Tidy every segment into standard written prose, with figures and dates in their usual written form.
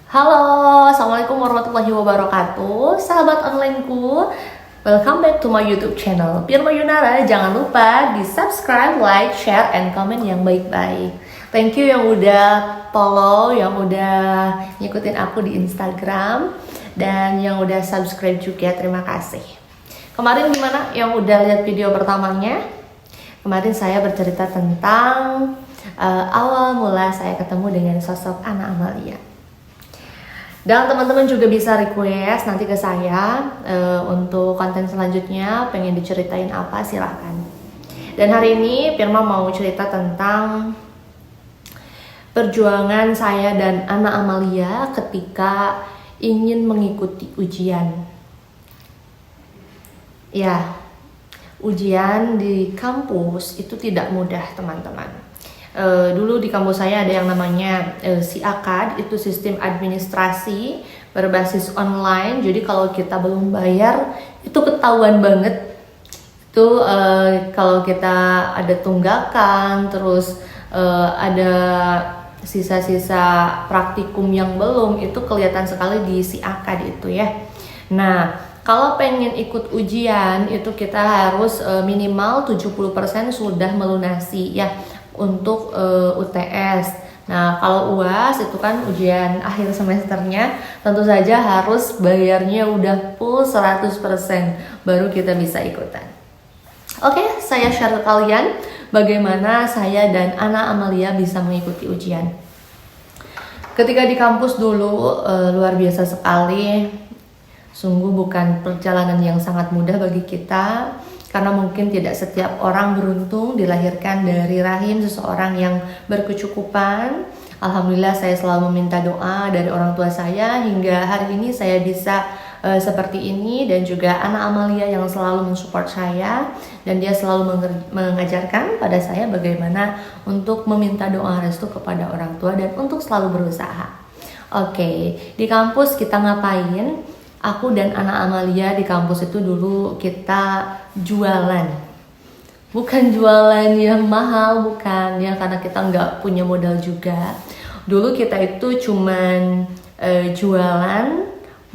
Halo, Assalamualaikum warahmatullahi wabarakatuh. Sahabat onlineku, welcome back to my YouTube channel Pirma Yunara. Jangan lupa di subscribe, like, share, and comment yang baik-baik. Thank you yang udah follow, yang udah ngikutin aku di Instagram, dan yang udah subscribe juga, terima kasih. Kemarin gimana yang udah lihat video pertamanya? Kemarin saya bercerita tentang awal mula saya ketemu dengan sosok Anna Amalia. Dan teman-teman juga bisa request nanti ke saya untuk konten selanjutnya pengen diceritain apa, silahkan. Dan hari ini Pirma mau cerita tentang perjuangan saya dan Anna Amalia ketika ingin mengikuti ujian. Ya, ujian di kampus itu tidak mudah, teman-teman. Dulu di kampus saya ada yang namanya SIAKAD, itu sistem administrasi berbasis online. Jadi kalau kita belum bayar itu ketahuan banget. Itu kalau kita ada tunggakan, terus ada sisa-sisa praktikum yang belum, itu kelihatan sekali di SIAKAD itu ya. Nah, kalau pengen ikut ujian itu kita harus minimal 70% sudah melunasi ya untuk UTS. Nah, kalau UAS itu kan ujian akhir semesternya, tentu saja harus bayarnya udah full 100% baru kita bisa ikutan. Oke, saya share ke kalian bagaimana saya dan Anna Amalia bisa mengikuti ujian. Ketika di kampus dulu luar biasa sekali. Sungguh bukan perjalanan yang sangat mudah bagi kita, karena mungkin tidak setiap orang beruntung dilahirkan dari rahim seseorang yang berkecukupan. Alhamdulillah saya selalu meminta doa dari orang tua saya hingga hari ini saya bisa seperti ini, dan juga Anna Amalia yang selalu mensupport saya, dan dia selalu mengajarkan pada saya bagaimana untuk meminta doa restu kepada orang tua dan untuk selalu berusaha. Oke, di kampus kita ngapain? Aku dan Anna Amalia di kampus itu dulu kita jualan. Bukan jualan yang mahal, bukan ya, karena kita nggak punya modal juga. Dulu kita itu cuman jualan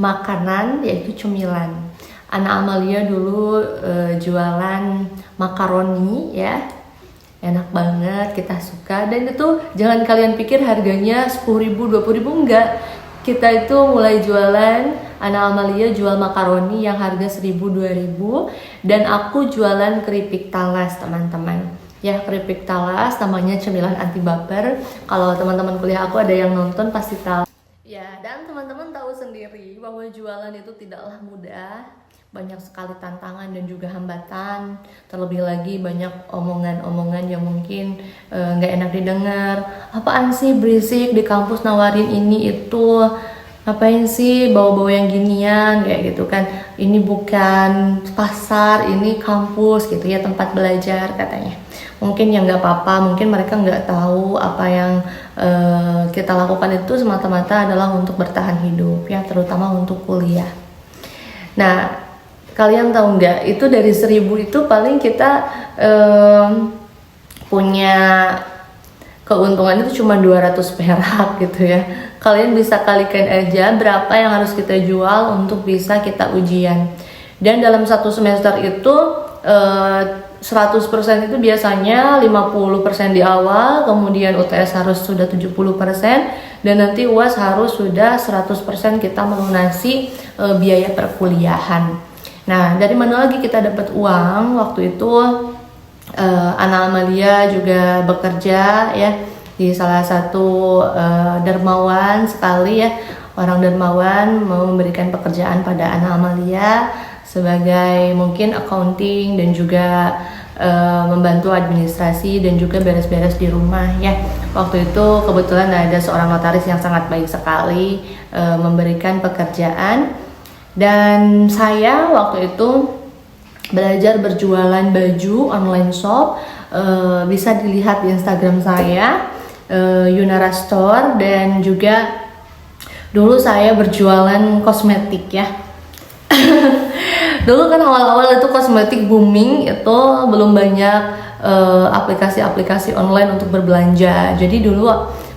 makanan, yaitu cemilan. Anna Amalia dulu jualan makaroni ya. Enak banget, kita suka. Dan itu jangan kalian pikir harganya 10.000, 20.000, enggak. Kita itu mulai jualan, Anna Amalia jual makaroni yang harga 1.000-2.000, dan aku jualan keripik talas, teman-teman. Ya, keripik talas namanya cemilan anti baper. Kalau teman-teman kuliah aku ada yang nonton pasti tahu. Ya, dan teman-teman tahu sendiri bahwa jualan itu tidaklah mudah. Banyak sekali tantangan dan juga hambatan. Terlebih lagi banyak omongan-omongan yang mungkin nggak enak didengar. Apaan sih berisik di kampus nawarin ini itu, ngapain sih bawa-bawa yang ginian, kayak gitu kan. Ini bukan pasar, ini kampus gitu ya, tempat belajar katanya. Mungkin ya nggak apa-apa, mungkin mereka nggak tahu apa yang kita lakukan itu semata-mata adalah untuk bertahan hidup ya, terutama untuk kuliah. Nah, kalian tahu nggak, itu dari 1.000 itu paling kita punya keuntungan itu cuma 200 perak gitu ya. Kalian bisa kalikan aja berapa yang harus kita jual untuk bisa kita ujian. Dan dalam satu semester itu 100% itu biasanya 50% di awal, kemudian UTS harus sudah 70%, dan nanti UAS harus sudah 100% kita melunasi biaya perkuliahan. Nah, dari mana lagi kita dapat uang? Waktu itu Anna Amalia juga bekerja ya di salah satu dermawan sekali ya, orang dermawan mau memberikan pekerjaan pada Anna Amalia sebagai mungkin accounting dan juga membantu administrasi dan juga beres-beres di rumah ya. Waktu itu kebetulan ada seorang notaris yang sangat baik sekali memberikan pekerjaan. Dan saya waktu itu belajar berjualan baju online shop, bisa dilihat di Instagram saya, Yunara Store, dan juga dulu saya berjualan kosmetik ya. Dulu kan awal-awal itu kosmetik booming, itu belum banyak aplikasi-aplikasi online untuk berbelanja. Jadi dulu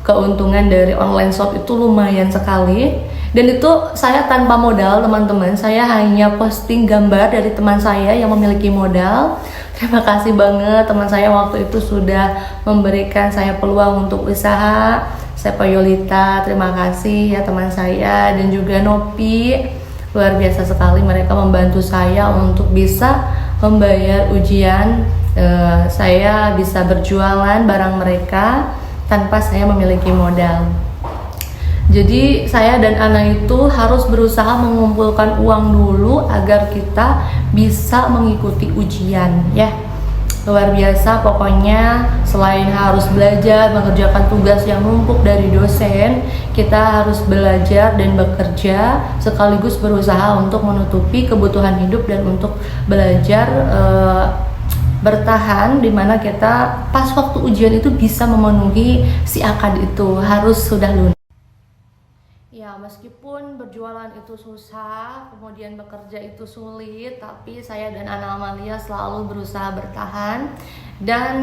keuntungan dari online shop itu lumayan sekali. Dan itu saya tanpa modal teman-teman, saya hanya posting gambar dari teman saya yang memiliki modal. Terima kasih banget teman saya waktu itu sudah memberikan saya peluang untuk usaha. Saya Yolita, terima kasih ya teman saya, dan juga Nopi. Luar biasa sekali mereka membantu saya untuk bisa membayar ujian. Saya bisa berjualan barang mereka tanpa saya memiliki modal. Jadi saya dan Ana itu harus berusaha mengumpulkan uang dulu agar kita bisa mengikuti ujian ya. Luar biasa pokoknya, selain harus belajar mengerjakan tugas yang numpuk dari dosen, kita harus belajar dan bekerja sekaligus berusaha untuk menutupi kebutuhan hidup dan untuk belajar bertahan, dimana kita pas waktu ujian itu bisa memenuhi si akad itu harus sudah lunas. Ya, meskipun berjualan itu susah, kemudian bekerja itu sulit, tapi saya dan Ana Amalia selalu berusaha bertahan. Dan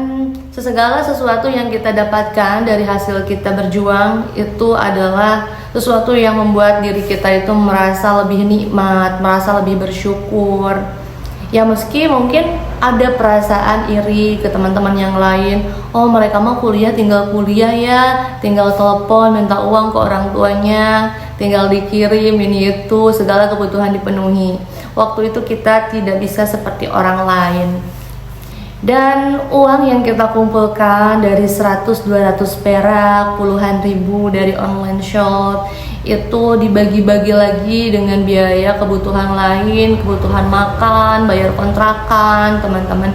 segala sesuatu yang kita dapatkan dari hasil kita berjuang itu adalah sesuatu yang membuat diri kita itu merasa lebih nikmat, merasa lebih bersyukur. Ya, meski mungkin ada perasaan iri ke teman-teman yang lain, oh mereka mau kuliah tinggal kuliah ya, tinggal telepon minta uang ke orang tuanya, tinggal dikirim ini itu, segala kebutuhan dipenuhi. Waktu itu kita tidak bisa seperti orang lain. Dan uang yang kita kumpulkan dari 100-200 perak, puluhan ribu dari online shop, itu dibagi-bagi lagi dengan biaya kebutuhan lain, kebutuhan makan, bayar kontrakan, teman-teman.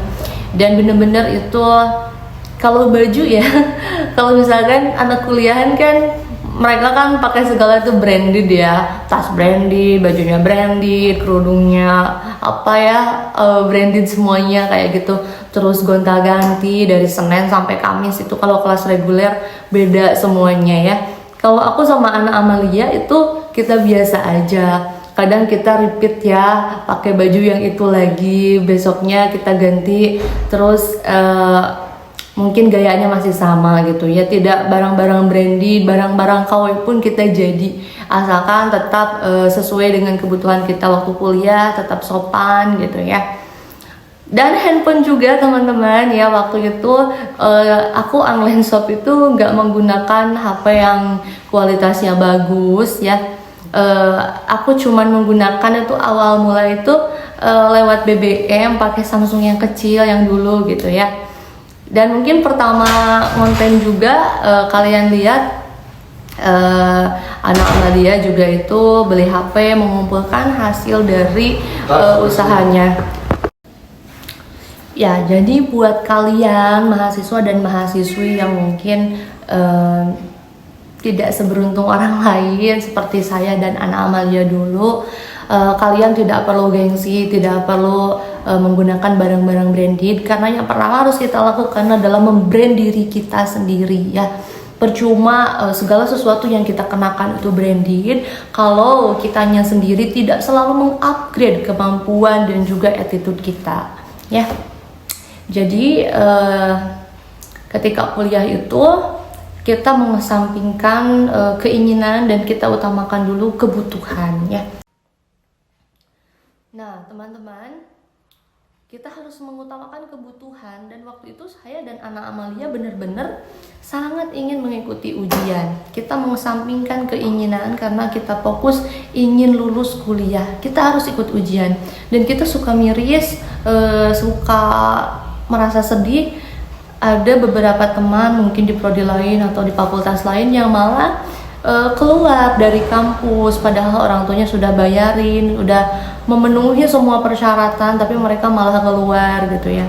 Dan bener-bener itu, kalau baju ya, kalau misalkan anak kuliahan kan mereka kan pakai segala itu branded ya, tas branded, bajunya branded, kerudungnya apa ya, branded semuanya kayak gitu. Terus gonta-ganti dari Senin sampai Kamis, itu kalau kelas reguler beda semuanya ya. Kalau aku sama Ana Amalia itu kita biasa aja. Kadang kita repeat ya, pakai baju yang itu lagi, besoknya kita ganti, terus mungkin gayanya masih sama gitu ya, tidak barang-barang branded, barang-barang KW pun kita jadi, asalkan tetap sesuai dengan kebutuhan kita waktu kuliah, tetap sopan gitu ya. Dan handphone juga teman-teman ya, waktu itu aku online shop itu nggak menggunakan HP yang kualitasnya bagus ya. Aku cuman menggunakan itu awal mulai itu lewat BBM, pakai Samsung yang kecil yang dulu gitu ya. Dan mungkin pertama konten juga kalian lihat anak Amalia juga itu beli HP, mengumpulkan hasil dari usahanya. Ya, jadi buat kalian mahasiswa dan mahasiswi yang mungkin tidak seberuntung orang lain seperti saya dan Ana Amalia dulu, kalian tidak perlu gengsi, tidak perlu menggunakan barang-barang branded, karena yang pertama harus kita lakukan adalah membrand diri kita sendiri ya. Percuma segala sesuatu yang kita kenakan itu branded kalau kitanya sendiri tidak selalu mengupgrade kemampuan dan juga attitude kita ya. Jadi ketika kuliah itu kita mengesampingkan keinginan dan kita utamakan dulu kebutuhan ya. Nah teman-teman, kita harus mengutamakan kebutuhan, dan waktu itu saya dan Ana Amalia benar-benar sangat ingin mengikuti ujian. Kita mengesampingkan keinginan karena kita fokus ingin lulus kuliah. Kita harus ikut ujian, dan kita suka miris, suka merasa sedih. Ada beberapa teman mungkin di prodi lain atau di fakultas lain yang malah keluar dari kampus padahal orang tuanya sudah bayarin, udah memenuhi semua persyaratan, tapi mereka malah keluar gitu ya.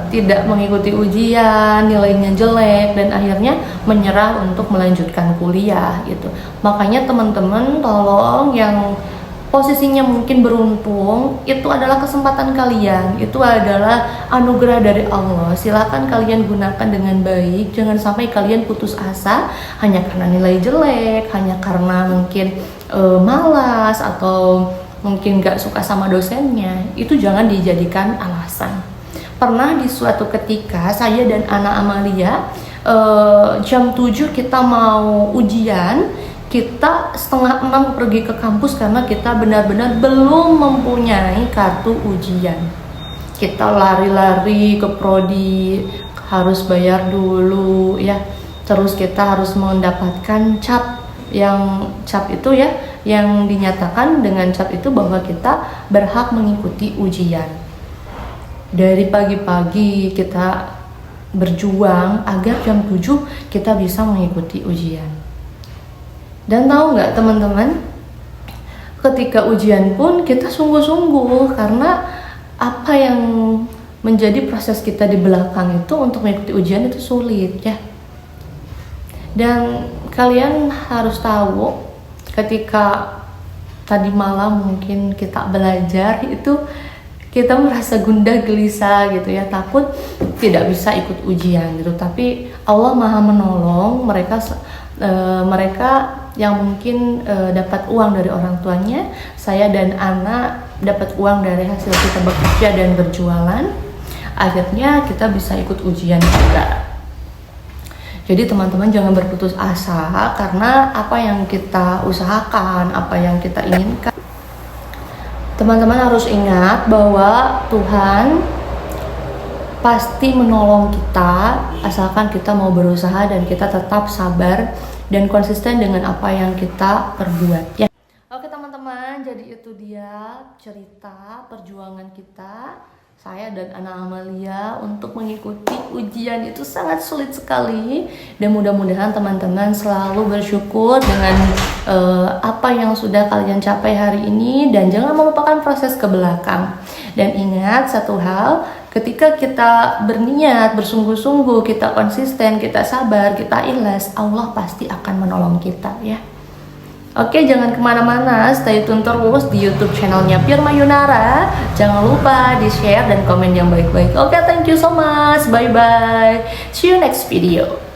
Tidak mengikuti ujian, nilainya jelek, dan akhirnya menyerah untuk melanjutkan kuliah gitu. Makanya teman-teman tolong yang posisinya mungkin beruntung, itu adalah kesempatan kalian, itu adalah anugerah dari Allah. Silakan kalian gunakan dengan baik, jangan sampai kalian putus asa hanya karena nilai jelek, hanya karena mungkin malas atau mungkin gak suka sama dosennya. Itu jangan dijadikan alasan. Pernah di suatu ketika saya dan Ana Amalia jam 7 kita mau ujian, kita setengah 6 pergi ke kampus karena kita benar-benar belum mempunyai kartu ujian. Kita lari-lari ke prodi, harus bayar dulu ya. Terus kita harus mendapatkan cap, yang cap itu ya, yang dinyatakan dengan cap itu bahwa kita berhak mengikuti ujian. Dari pagi-pagi kita berjuang agar jam 7 kita bisa mengikuti ujian. Dan tahu nggak teman-teman, ketika ujian pun kita sungguh-sungguh, karena apa yang menjadi proses kita di belakang itu untuk mengikuti ujian itu sulit ya. Dan kalian harus tahu, ketika tadi malam mungkin kita belajar itu kita merasa gundah gelisah gitu ya, takut tidak bisa ikut ujian gitu. Tapi Allah Maha menolong mereka yang mungkin dapat uang dari orang tuanya. Saya dan anak dapat uang dari hasil kita bekerja dan berjualan. Akhirnya kita bisa ikut ujian juga. Jadi teman-teman jangan berputus asa, karena apa yang kita usahakan, apa yang kita inginkan, teman-teman harus ingat bahwa Tuhan pasti menolong kita asalkan kita mau berusaha dan kita tetap sabar dan konsisten dengan apa yang kita perbuat ya. Oke teman-teman, jadi itu dia cerita perjuangan kita, saya dan Ana Amalia untuk mengikuti ujian. Itu sangat sulit sekali, dan mudah-mudahan teman-teman selalu bersyukur dengan apa yang sudah kalian capai hari ini, dan jangan melupakan proses ke belakang. Dan ingat satu hal, ketika kita berniat, bersungguh-sungguh, kita konsisten, kita sabar, kita ikhlas, Allah pasti akan menolong kita ya. Oke, jangan kemana-mana, stay tune terus di YouTube channelnya Firma Yunara. Jangan lupa di share dan komen yang baik-baik. Oke, thank you so much, bye bye, see you next video.